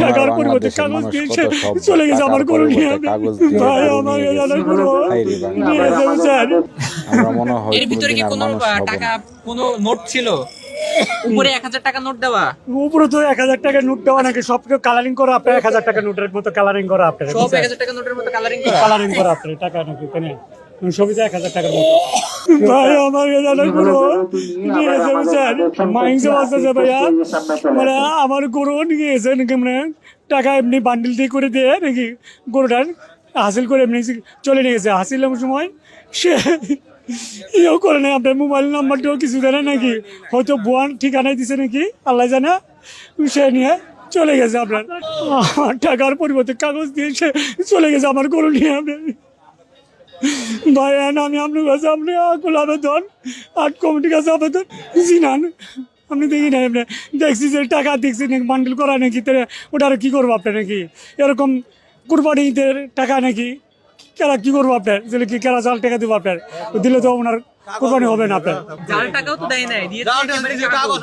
টাকার পরিবর্তে কাগজ দিয়ে চলে গেছে আমার গরু নিয়ে। ভাই আমার গরু নিয়ে যাচ্ছেন। এর ভিতরে কি কোনো টাকা কোনো নোট ছিল? উপরে 1000 টাকা নোট দেওয়া, উপরে তো 1000 টাকা নোট দেওয়া নাকি সব কালারিং করা আপনার 1000 টাকা নোটের মতো কালারিং করা আপনার সব 1000 টাকা নোটের মতো কালারিং করা। কালারিং করা আপনার টাকা নাকি কেন সবই তো 1000 টাকার মতো। ভাই আমার গরু নিয়ে যাচ্ছেন মাইন্স আসতেছে ভাইয়া, মানে আমার গরু নিয়ে এসে নাকি মানে টাকা এমনি বান্ডিল দিয়ে করে দিয়ে নাকি গরুটার হাসিল করে এমনি চলে নিয়ে গেছে। হাসিলের সময় সে ইয়েও করে নেই, আপনার মোবাইল নাম্বারটাও কিছু জানে নাকি, হয়তো ভুয়ান ঠিকানায় দিছে নাকি আল্লাহ জানে, সে নিয়ে চলে গেছে আপনার। আমার টাকার পরিবর্তে কাগজ দিয়ে সে চলে গেছে আমার গরু নিয়ে। আপনার ভাই আমি আপনার কাছে আপনি আকুল আবেদন আর্ট কমিটির কাছে আবেদন জিনান আপনি দেখি না আপনি দেখছি যে টাকা দেখছি নাকি বান্ডিল করা নাকি, ওটা আর কী করবো আপনার নাকি এরকম কুরবানিদের টাকা নাকি কেরা কী করবো আপনার, যেগুলো কি কেরা জাল টাকা দেবো আপনার, দিলে তো ওনার কোরবানি হবে না আপনার। জাল টাকাও তো দেয় নাই, দিয়েছে একেবারে কাগজ।